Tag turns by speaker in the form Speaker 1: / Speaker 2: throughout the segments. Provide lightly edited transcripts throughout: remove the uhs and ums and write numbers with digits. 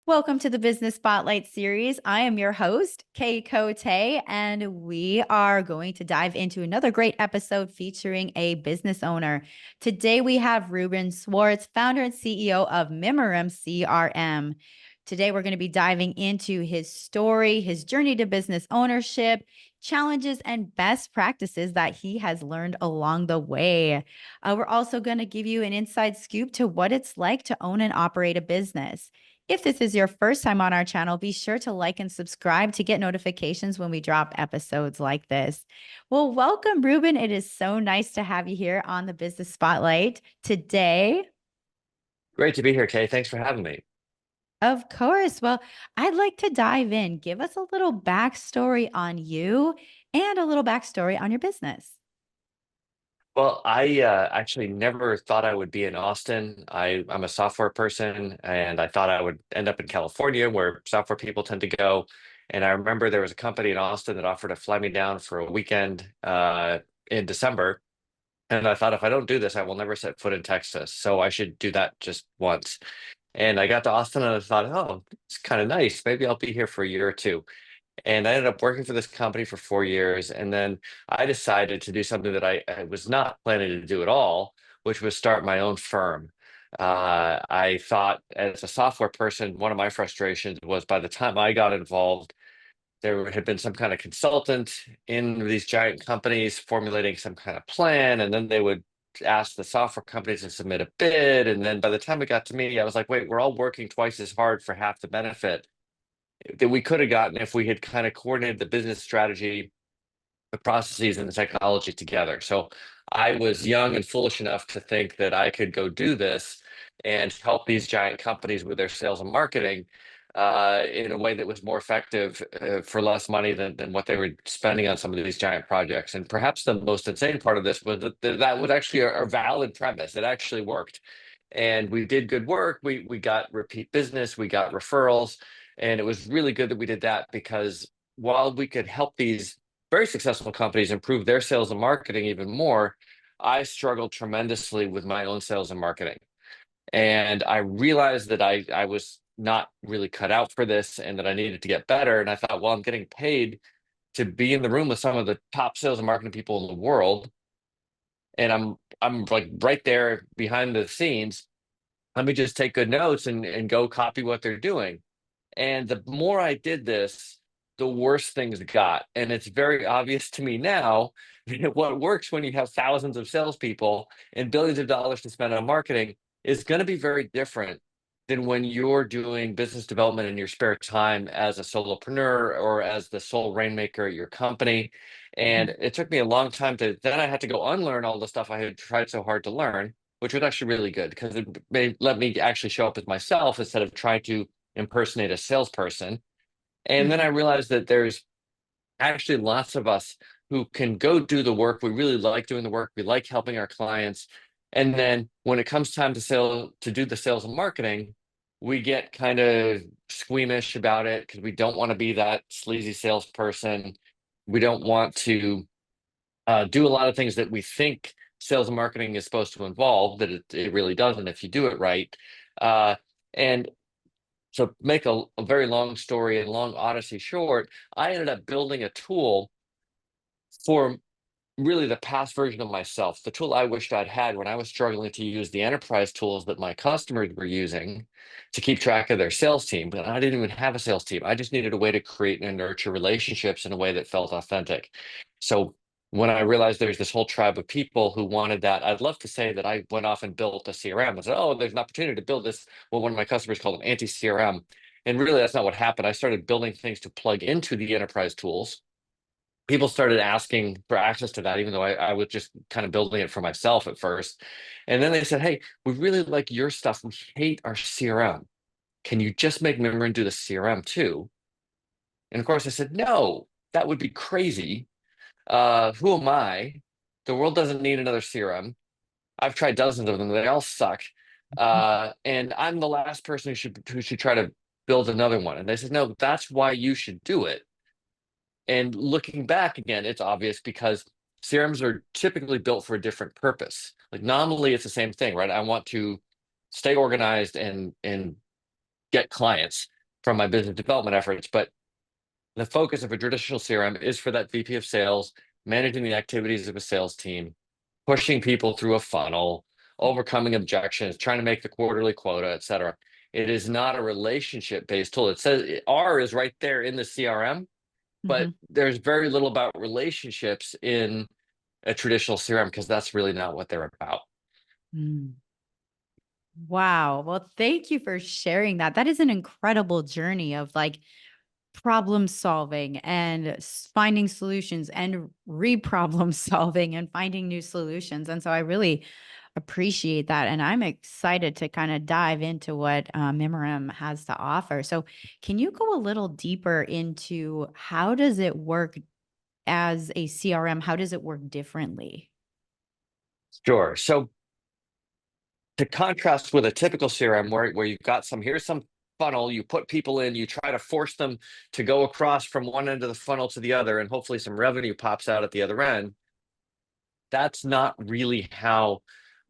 Speaker 1: Welcome to the Business Spotlight series. I am your host, Kay Cote, and we are going to dive into another great episode featuring a business owner. Today we have Reuben Swartz, founder and CEO of Mimiran CRM. Today we're going to be diving into his story, his journey to business ownership, challenges, and best practices that he has learned along the way. We're also going to give you an inside scoop to what it's like to own and operate a business. If this is your first time on our channel, be sure to like and subscribe to get notifications when we drop episodes like this. Well, welcome, Reuben. It is so nice to have you here on the Business Spotlight today.
Speaker 2: Great to be here, Kay. Thanks for having me.
Speaker 1: Of course. Well, I'd like to dive in. Give us a little backstory on you and a little backstory on your business.
Speaker 2: Well, I actually never thought I would be in Austin. I'm a software person, and I thought I would end up in California, where software people tend to go. And I remember there was a company in Austin that offered to fly me down for a weekend in December. And I thought, if I don't do this, I will never set foot in Texas. So I should do that just once. And I got to Austin, and I thought, oh, it's kind of nice. Maybe I'll be here for a year or two. And I ended up working for this company for 4 years. And then I decided to do something that I was not planning to do at all, which was start my own firm. I thought, as a software person, one of my frustrations was, by the time I got involved, there had been some kind of consultant in these giant companies formulating some kind of plan. And then they would ask the software companies to submit a bid. And then by the time it got to me, I was like, wait, we're all working twice as hard for half the benefit that we could have gotten if we had kind of coordinated the business strategy, the processes, and the technology together. So I was young and foolish enough to think that I could go do this and help these giant companies with their sales and marketing in a way that was more effective for less money than what they were spending on some of these giant projects. And perhaps the most insane part of this was that was actually a valid premise. It actually worked. And we did good work. We got repeat business, we got referrals, and it was really good that we did that, because while we could help these very successful companies improve their sales and marketing even more, I struggled tremendously with my own sales and marketing. And I realized that I was not really cut out for this and that I needed to get better. And I thought, well, I'm getting paid to be in the room with some of the top sales and marketing people in the world. And I'm like right there behind the scenes. Let me just take good notes and go copy what they're doing. And the more I did this, the worse things got. And it's very obvious to me now that what works when you have thousands of salespeople and billions of dollars to spend on marketing is going to be very different than when you're doing business development in your spare time as a solopreneur or as the sole rainmaker at your company. And it took me a long time then I had to go unlearn all the stuff I had tried so hard to learn, which was actually really good, because it made let me actually show up as myself instead of trying to impersonate a salesperson. And then I
Speaker 1: Mhm.
Speaker 2: realized that there's actually lots of us who can go do the work. We really like doing the work. We like helping our clients. And then when it comes time to do the sales and marketing, we get kind of squeamish about it because we don't want to be that sleazy salesperson. We don't want to do a lot of things that we think sales and marketing is supposed to involve, that it really doesn't if you do it right. And so, make a very long story and long odyssey short, I ended up building a tool for really the past version of myself, the tool I wished I'd had when I was struggling to use the enterprise tools that my customers were using to keep track of their sales team. But I didn't even have a sales team. I just needed a way to create and nurture relationships in a way that felt authentic. So when I realized there's this whole tribe of people who wanted that, I'd love to say that I went off and built a CRM and said, oh, there's an opportunity to build this. Well, one of my customers called them anti-CRM. And really, that's not what happened. I started building things to plug into the enterprise tools. People started asking for access to that, even though I was just kind of building it for myself at first. And then they said, hey, we really like your stuff. We hate our CRM. Can you just make Mimiran do the CRM too? And of course, I said, no, that would be crazy. Who am I? The world doesn't need another CRM. I've tried dozens of them. They all suck. And I'm the last person who should try to build another one. And they said, no, that's why you should do it. And looking back again, it's obvious, because CRMs are typically built for a different purpose. Like, nominally, it's the same thing, right? I want to stay organized and get clients. from my business development efforts. But the focus of a traditional CRM is for that VP of sales, managing the activities of a sales team, pushing people through a funnel, overcoming objections, trying to make the quarterly quota, et cetera. It is not a relationship-based tool. It says R is right there in the CRM, but
Speaker 1: Mhm.
Speaker 2: there's very little about relationships in a traditional CRM because that's really not what they're about.
Speaker 1: Mm. Wow. Well, thank you for sharing that. That is an incredible journey of like problem solving and finding solutions and re-problem solving and finding new solutions. And so I really appreciate that. And I'm excited to kind of dive into what Mimiram has to offer. So can you go a little deeper into how does it work as a CRM? How does it work differently?
Speaker 2: Sure. So to contrast with a typical CRM where you've got here's some funnel, you put people in, you try to force them to go across from one end of the funnel to the other, and hopefully some revenue pops out at the other end. That's not really how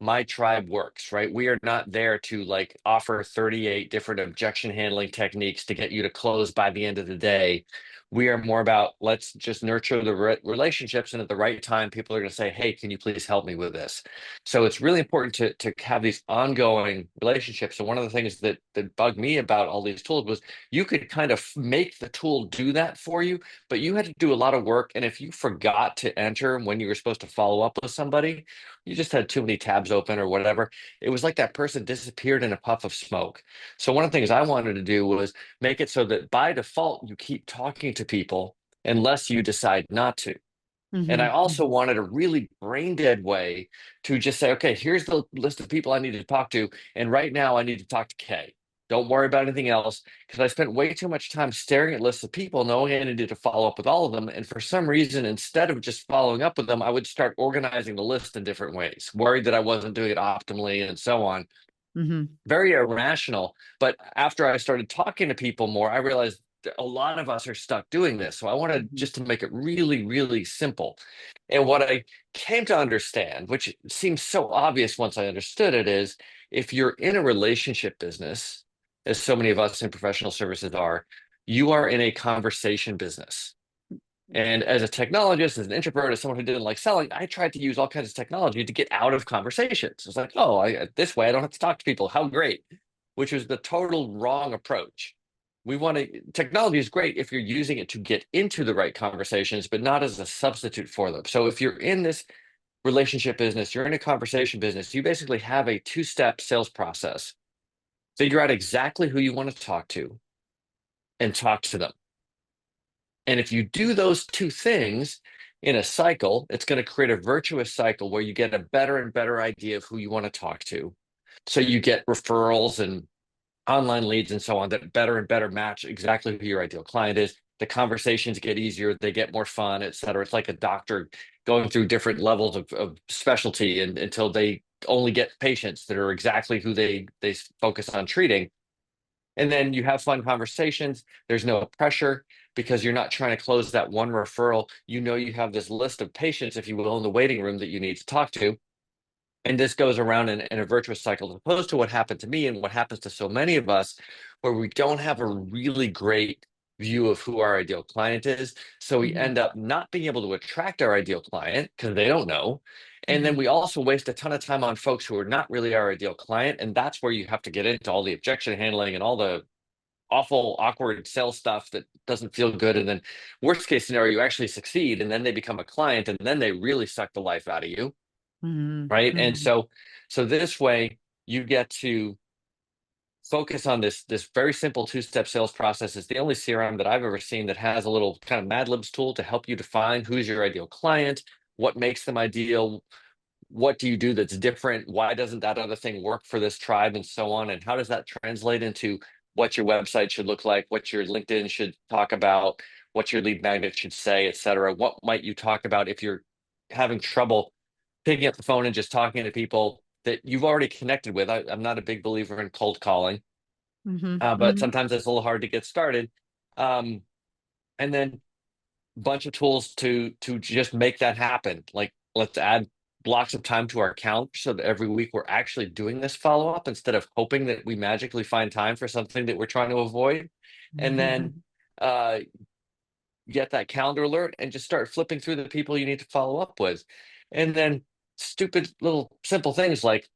Speaker 2: my tribe works, right? We are not there to like offer 38 different objection handling techniques to get you to close by the end of the day. We are more about let's just nurture the relationships, and at the right time, people are going to say, "Hey, can you please help me with this?" So it's really important to have these ongoing relationships. And one of the things that bugged me about all these tools was you could kind of make the tool do that for you, but you had to do a lot of work. And if you forgot to enter when you were supposed to follow up with somebody, you just had too many tabs open or whatever. It was like that person disappeared in a puff of smoke. So one of the things I wanted to do was make it so that by default, you keep talking to people unless you decide not to. And I
Speaker 1: Mhm,
Speaker 2: also
Speaker 1: mhm,
Speaker 2: wanted a really brain dead way to just say, okay, here's the list of people I need to talk to. And right now I need to talk to Kay. Don't worry about anything else. Because I spent way too much time staring at lists of people, knowing I needed to follow up with all of them. And for some reason, instead of just following up with them, I would start organizing the list in different ways, worried that I wasn't doing it optimally and so on.
Speaker 1: mhm,
Speaker 2: Very irrational. But after I started talking to people more, I realized that a lot of us are stuck doing this. So I wanted
Speaker 1: mhm,
Speaker 2: just to make it really, really simple. And what I came to understand, which seems so obvious once I understood it, is if you're in a relationship business, as so many of us in professional services are, you are in a conversation business. And as a technologist, as an introvert, as someone who didn't like selling, I tried to use all kinds of technology to get out of conversations. It's like, oh, this way I don't have to talk to people. How great, which was the total wrong approach. Technology is great if you're using it to get into the right conversations, but not as a substitute for them. So if you're in this relationship business, you're in a conversation business, you basically have a two-step sales process. Figure out exactly who you want to talk to and talk to them. And if you do those two things in a cycle, it's going to create a virtuous cycle where you get a better and better idea of who you want to talk to. So you get referrals and online leads and so on that better and better match exactly who your ideal client is. The conversations get easier, they get more fun, et cetera. It's like a doctor going through different levels of specialty until they only get patients that are exactly who they focus on treating. And then you have fun conversations. There's no pressure because you're not trying to close that one referral. You know, you have this list of patients, if you will, in the waiting room that you need to talk to. And this goes around in a virtuous cycle, as opposed to what happened to me and what happens to so many of us, where we don't have a really great view of who our ideal client is. So we
Speaker 1: mhm,
Speaker 2: end up not being able to attract our ideal client because they don't know. And then
Speaker 1: mhm,
Speaker 2: we also waste a ton of time on folks who are not really our ideal client. And that's where you have to get into all the objection handling and all the awful, awkward sales stuff that doesn't feel good. And then, worst case scenario, you actually succeed and then they become a client and then they really suck the life out of you.
Speaker 1: mhm,
Speaker 2: Right. And
Speaker 1: mhm,
Speaker 2: so this way you get to focus on this very simple two-step sales process. Is the only CRM that I've ever seen that has a little kind of Mad Libs tool to help you define who's your ideal client, what makes them ideal, what do you do that's different? Why doesn't that other thing work for this tribe and so on? And how does that translate into what your website should look like, what your LinkedIn should talk about, what your lead magnet should say, et cetera? What might you talk about if you're having trouble picking up the phone and just talking to people that you've already connected with? I'm not a big believer in cold calling,
Speaker 1: mhm,
Speaker 2: but
Speaker 1: mhm,
Speaker 2: sometimes it's a little hard to get started. Um, and then bunch of tools to just make that happen. Like let's add blocks of time to our calendar so that every week we're actually doing this follow-up instead of hoping that we magically find time for something that we're trying to avoid. And then uh, get that calendar alert and just start flipping through the people you need to follow up with. And then stupid little simple things like,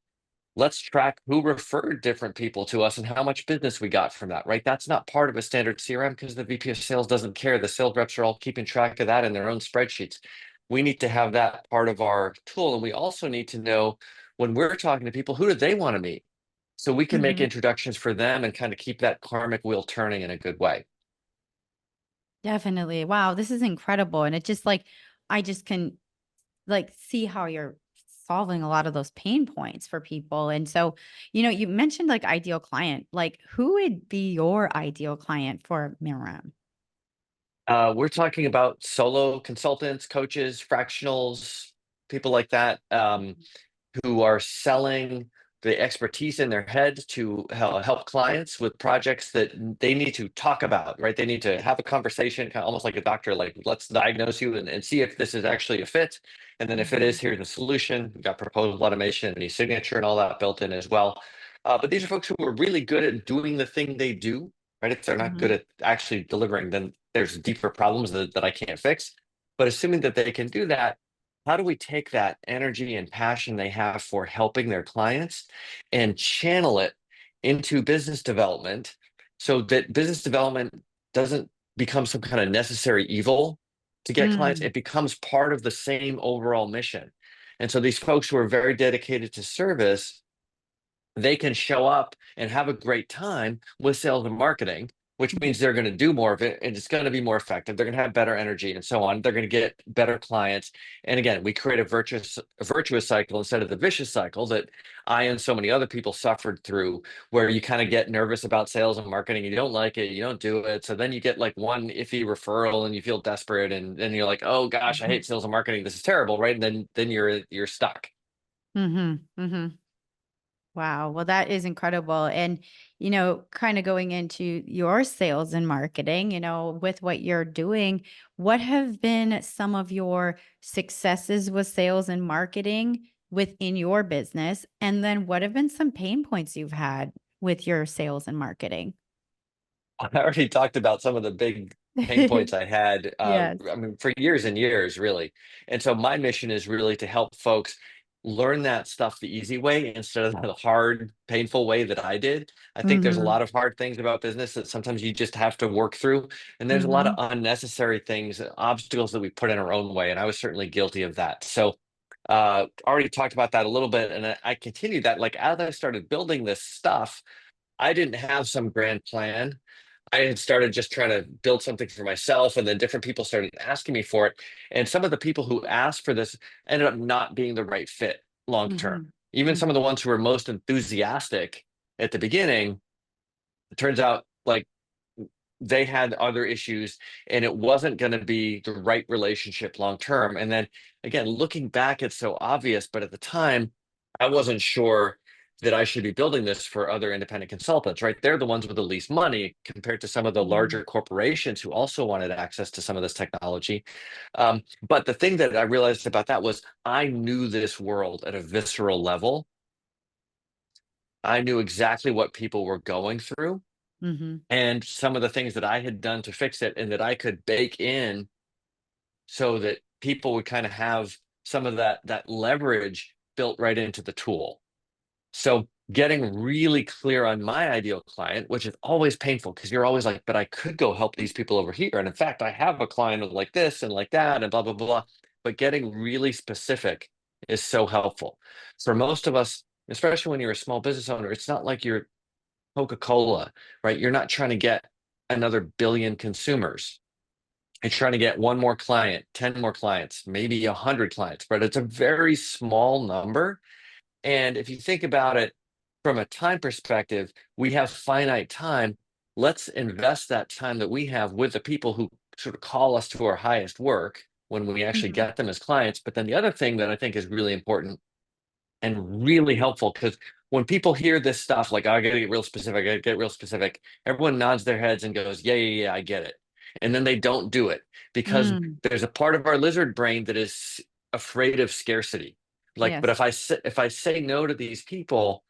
Speaker 2: let's track who referred different people to us and how much business we got from that, right? That's not part of a standard CRM because the VP of sales doesn't care. The sales reps are all keeping track of that in their own spreadsheets. We need to have that part of our tool. And we also need to know when we're talking to people, who do they want to meet? So we can make introductions for them and kind of keep that karmic wheel turning in a good way.
Speaker 1: Definitely. Wow, this is incredible. And it just like, I just can like see how you're solving a lot of those pain points for people. And so, you mentioned like ideal client, like who would be your ideal client for Miriam?
Speaker 2: We're talking about solo consultants, coaches, fractionals, people like that. Who are selling the expertise in their heads to help clients with projects that they need to talk about, right? They need to have a conversation, kind of almost like a doctor, like, let's diagnose you and see if this is actually a fit. And then if it is,
Speaker 1: Mhm,
Speaker 2: here's the solution. We've got proposal automation and e-signature and all that built in as well. But these are folks who are really good at doing the thing they do, right? If they're not good
Speaker 1: mhm,
Speaker 2: at actually delivering, then there's deeper problems that I can't fix. But assuming that they can do that, how do we take that energy and passion they have for helping their clients and channel it into business development so that business development doesn't become some kind of necessary evil to get clients?
Speaker 1: mm,
Speaker 2: It becomes part of the same overall mission. And so these folks who are very dedicated to service, they can show up and have a great time with sales and marketing, which
Speaker 1: mhm,
Speaker 2: means they're going to do more of it and it's going to be more effective. They're going to have better energy and so on. They're going to get better clients. And again, we create a virtuous cycle instead of the vicious cycle that I and so many other people suffered through, where you kind of get nervous about sales and marketing. You don't like it, you don't do it. So then you get like one iffy referral and you feel desperate, and then you're like, oh gosh, I
Speaker 1: mhm,
Speaker 2: hate sales and marketing. This is terrible, right? And then you're stuck.
Speaker 1: mhm, mhm. Wow. Well, that is incredible. And, kind of going into your sales and marketing, with what you're doing, what have been some of your successes with sales and marketing within your business? And then what have been some pain points you've had with your sales and marketing?
Speaker 2: I already talked about some of the big pain points I had,
Speaker 1: Yes.
Speaker 2: I mean, for years and years, really. And so my mission is really to help folks learn that stuff the easy way instead of the hard, painful way that I did. I think there's a
Speaker 1: Mm-hmm.
Speaker 2: lot of hard things about business that sometimes you just have to work through. And there's a lot of
Speaker 1: Mm-hmm.
Speaker 2: unnecessary things, obstacles that we put in our own way. And I was certainly guilty of that. So already talked about that a little bit. And I continued that. Like, as I started building this stuff, I didn't have some grand plan. I had started just trying to build something for myself, and then different people started asking me for it. And some of the people who asked for this ended up not being the right fit long term.
Speaker 1: Mm-hmm.
Speaker 2: Even some of the
Speaker 1: Mm-hmm.
Speaker 2: ones who were most enthusiastic at the beginning, it turns out like they had other issues and it wasn't going to be the right relationship long term. And then again, looking back, it's so obvious, but at the time, I wasn't sure that I should be building this for other independent consultants, right? They're the ones with the least money compared to some of the
Speaker 1: Mm-hmm.
Speaker 2: larger corporations who also wanted access to some of this technology. But the thing that I realized about that was I knew this world at a visceral level. I knew exactly what people were going through
Speaker 1: Mm-hmm.
Speaker 2: and some of the things that I had done to fix it, and that I could bake in so that people would kind of have some of that leverage built right into the tool. So getting really clear on my ideal client, which is always painful because you're always like, but I could go help these people over here. And in fact, I have a client like this and like that and blah, blah, blah. But getting really specific is so helpful. For most of us, especially when you're a small business owner, it's not like you're Coca-Cola, right? You're not trying to get another billion consumers. You're trying to get one more client, 10 more clients, maybe 100 clients, but it's a very small number. And if you think about it from a time perspective, we have finite time. Let's invest that time that we have with the people who sort of call us to our highest work when we actually
Speaker 1: Mm-hmm.
Speaker 2: get them as clients. But then the other thing that I think is really important and really helpful, because when people hear this stuff, like, oh, I gotta get real specific, I gotta get real specific, everyone nods their heads and goes, yeah, yeah, yeah, I get it. And then they don't do it because
Speaker 1: Mm.
Speaker 2: there's a part of our lizard brain that is afraid of scarcity. Like, but
Speaker 1: Yes.
Speaker 2: if I say no to these people,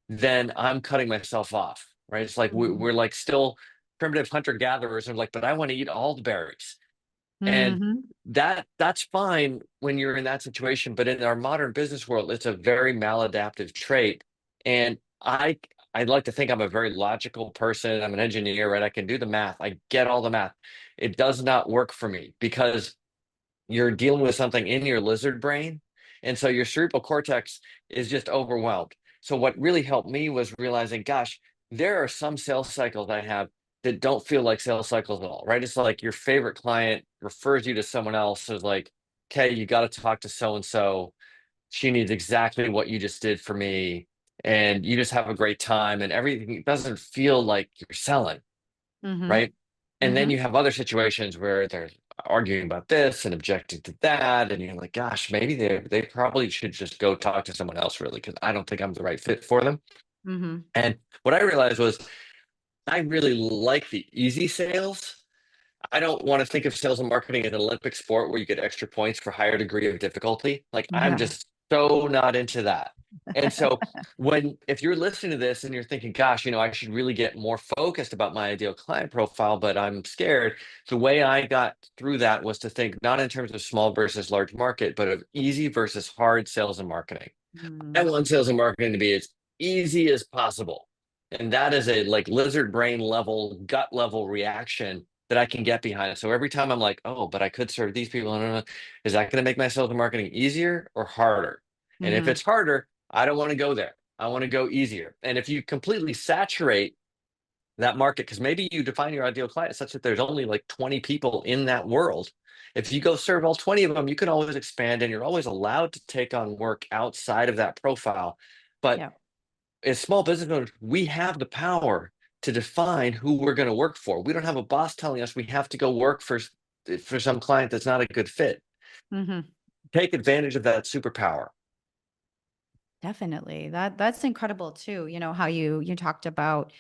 Speaker 2: then I'm cutting myself off, right? It's like
Speaker 1: Mhm.
Speaker 2: we're like still primitive hunter gatherers, and like, but I want to eat all the berries. And
Speaker 1: Mhm.
Speaker 2: that's fine when you're in that situation, but in our modern business world, it's a very maladaptive trait. And I'd like to think I'm a very logical person. I'm an engineer, right? I can do the math. I get all the math. It does not work for me because you're dealing with something in your lizard brain. And so your cerebral cortex is just overwhelmed. So what really helped me was realizing, gosh, there are some sales cycles I have that don't feel like sales cycles at all, right? It's like your favorite client refers you to someone else who's like, okay, you got to talk to so and so. She needs exactly what you just did for me. And you just have a great time and everything doesn't feel like you're selling,
Speaker 1: Mhm.
Speaker 2: right? And then
Speaker 1: Mhm.
Speaker 2: you have other situations where they're arguing about this and objecting to that, and you're like, gosh, maybe they probably should just go talk to someone else, really, because I don't think I'm the right fit for them.
Speaker 1: Mhm.
Speaker 2: And what I realized was I really like the easy sales. I don't want to think of sales and marketing as an Olympic sport where you get extra points for higher degree of difficulty. Like I'm
Speaker 1: Yeah.
Speaker 2: just so not into that. And so if you're listening to this and you're thinking, gosh, I should really get more focused about my ideal client profile, but I'm scared. The way I got through that was to think not in terms of small versus large market, but of easy versus hard sales and marketing. I
Speaker 1: Mm.
Speaker 2: want sales and marketing to be as easy as possible. And that is a like lizard brain level, gut level reaction that I can get behind it. So every time I'm like, oh, but I could serve these people, I don't know, is that going to make my sales and marketing easier or harder? And if
Speaker 1: Mhm.
Speaker 2: it's harder, I don't want to go there. I want to go easier. And if you completely saturate that market, because maybe you define your ideal client such that there's only like 20 people in that world. If you go serve all 20 of them, you can always expand and you're always allowed to take on work outside of that profile. But
Speaker 1: Yeah.
Speaker 2: as small business owners, we have the power to define who we're going to work for. We don't have a boss telling us we have to go work for some client that's not a good fit.
Speaker 1: Mhm.
Speaker 2: Take advantage of that superpower.
Speaker 1: Definitely. That's incredible too. How you talked about,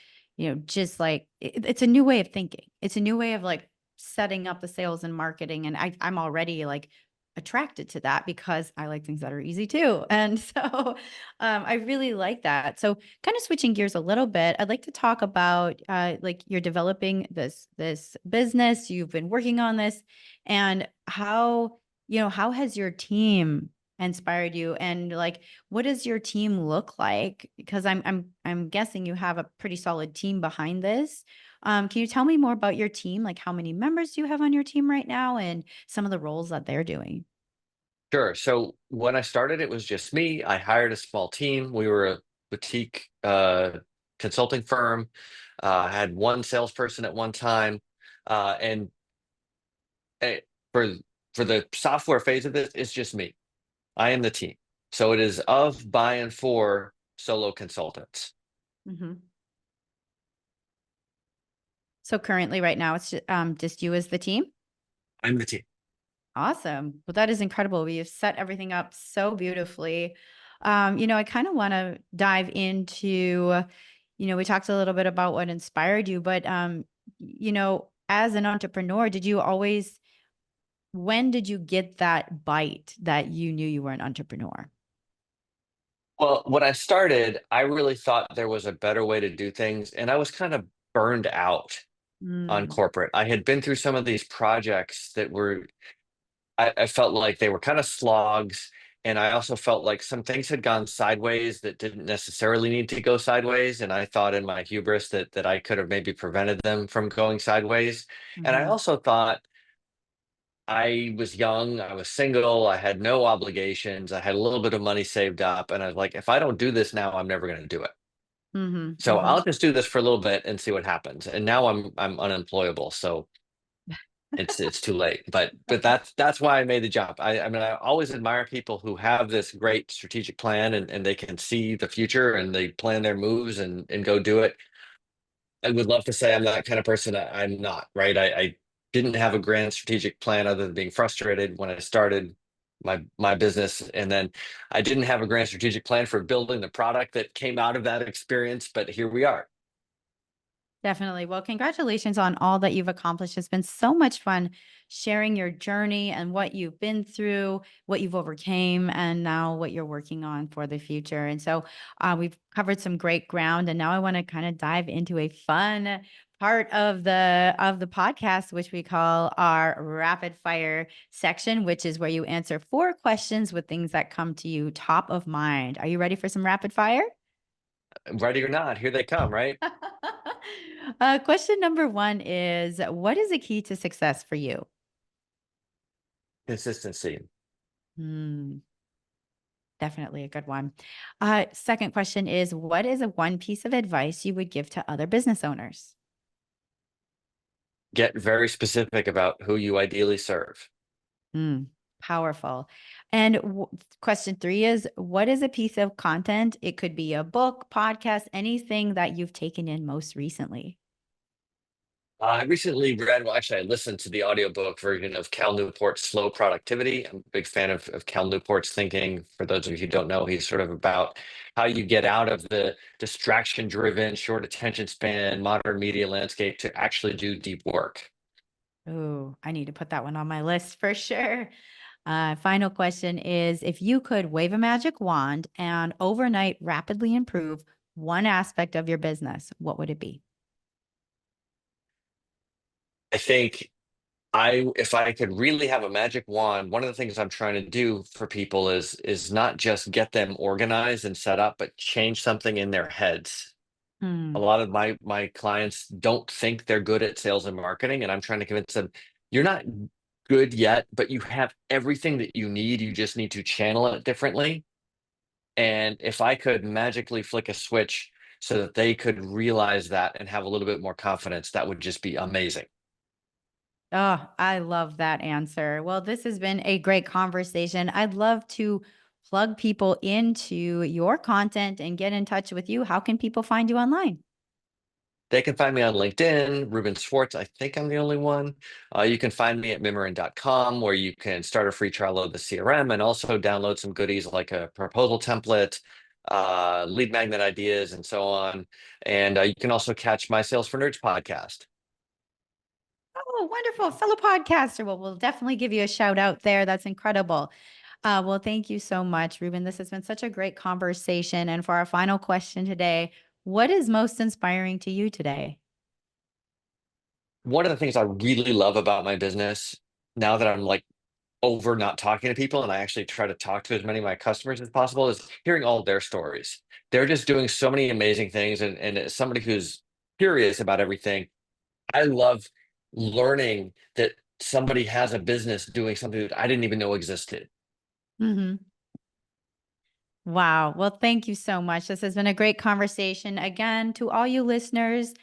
Speaker 1: just like it's a new way of thinking. It's a new way of like setting up the sales and marketing. And I'm already like attracted to that because I like things that are easy too. And so I really like that. So kind of switching gears a little bit, I'd like to talk about like you're developing this business, you've been working on this, and how has your team inspired you, and like what does your team look like? Because I'm guessing you have a pretty solid team behind this. Can you tell me more about your team? Like how many members do you have on your team right now, and some of the roles that they're doing?
Speaker 2: Sure. So when I started, it was just me. I hired a small team. We were a boutique consulting firm. Had one salesperson at one time, and uh, for for the software phase of this, it's just me. I am the team. So it is of, by, and for solo consultants.
Speaker 1: Hmm. So currently, right now, it's just you as the team.
Speaker 2: I'm the team.
Speaker 1: Awesome. Well, that is incredible. You've set everything up so beautifully. I kind of want to dive into, we talked a little bit about what inspired you, but, as an entrepreneur, when did you get that bite that you knew you were an entrepreneur?
Speaker 2: Well, when I started, I really thought there was a better way to do things, and I was kind of burned out on
Speaker 1: Mm,
Speaker 2: corporate. I had been through some of these projects that I felt like they were kind of slogs. And I also felt like some things had gone sideways that didn't necessarily need to go sideways. And I thought in my hubris that I could have maybe prevented them from going sideways. And I
Speaker 1: mhm,
Speaker 2: also thought I was young, I was single, I had no obligations, I had a little bit of money saved up. And I was like, if I don't do this now, I'm never going to do it.
Speaker 1: mhm,
Speaker 2: So
Speaker 1: mhm.
Speaker 2: I'll just do this for a little bit and see what happens. And now I'm unemployable. So it's too late, but that's why I made the jump. I mean, I always admire people who have this great strategic plan and they can see the future and they plan their moves and go do it. I would love to say I'm that kind of person. I'm not, right? I didn't have a grand strategic plan other than being frustrated when I started my business, and then I didn't have a grand strategic plan for building the product that came out of that experience, but here we are.
Speaker 1: Definitely. Well, congratulations on all that you've accomplished. It's been so much fun sharing your journey and what you've been through, what you've overcame, and now what you're working on for the future. And so we've covered some great ground, and now I want to kind of dive into a fun part of the podcast, which we call our rapid fire section, which is where you answer 4 questions with things that come to you top of mind. Are you ready for some rapid fire?
Speaker 2: Ready or not, here they come, right?
Speaker 1: Question number 1 is, what is the key to success for you?
Speaker 2: Consistency.
Speaker 1: Hmm, definitely a good one. Second question is, what is a one piece of advice you would give to other business owners?
Speaker 2: Get very specific about who you ideally serve.
Speaker 1: Hmm, powerful. And question 3 is, what is a piece of content? It could be a book, podcast, anything that you've taken in most recently.
Speaker 2: I recently read, well, actually, I listened to the audiobook version of Cal Newport's Slow Productivity. I'm a big fan of Cal Newport's thinking. For those of you who don't know, he's sort of about how you get out of the distraction driven, short attention span, modern media landscape to actually do deep work.
Speaker 1: Oh, I need to put that one on my list for sure. Final question is, if you could wave a magic wand and overnight rapidly improve one aspect of your business, what would it be?
Speaker 2: I think if I could really have a magic wand, one of the things I'm trying to do for people is not just get them organized and set up, but change something in their heads. A
Speaker 1: Hmm.
Speaker 2: lot of my clients don't think they're good at sales and marketing, and I'm trying to convince them you're not good yet, but you have everything that you need. You just need to channel it differently. And if I could magically flick a switch so that they could realize that and have a little bit more confidence, that would just be amazing.
Speaker 1: Oh, I love that answer. Well, this has been a great conversation. I'd love to plug people into your content and get in touch with you. How can people find you online?
Speaker 2: They can find me on LinkedIn, Reuben Swartz. I think I'm the only one. You can find me at Mimiran.com, where you can start a free trial of the CRM and also download some goodies like a proposal template, lead magnet ideas, and so on. And you can also catch my Sales for Nerds podcast.
Speaker 1: Oh, wonderful. Fellow podcaster. Well, we'll definitely give you a shout out there. That's incredible. Well, thank you so much, Ruben. This has been such a great conversation. And for our final question today, what is most inspiring to you today?
Speaker 2: One of the things I really love about my business, now that I'm like over not talking to people and I actually try to talk to as many of my customers as possible, is hearing all their stories. They're just doing so many amazing things. And as somebody who's curious about everything, I love learning that somebody has a business doing something that I didn't even know existed.
Speaker 1: Hmm. Wow. Well, thank you so much. This has been a great conversation. Again, to all you listeners,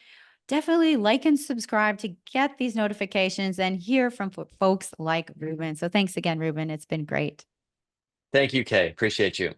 Speaker 1: definitely like and subscribe to get these notifications and hear from folks like Ruben. So thanks again, Ruben. It's been great.
Speaker 2: Thank you, Kay. Appreciate you.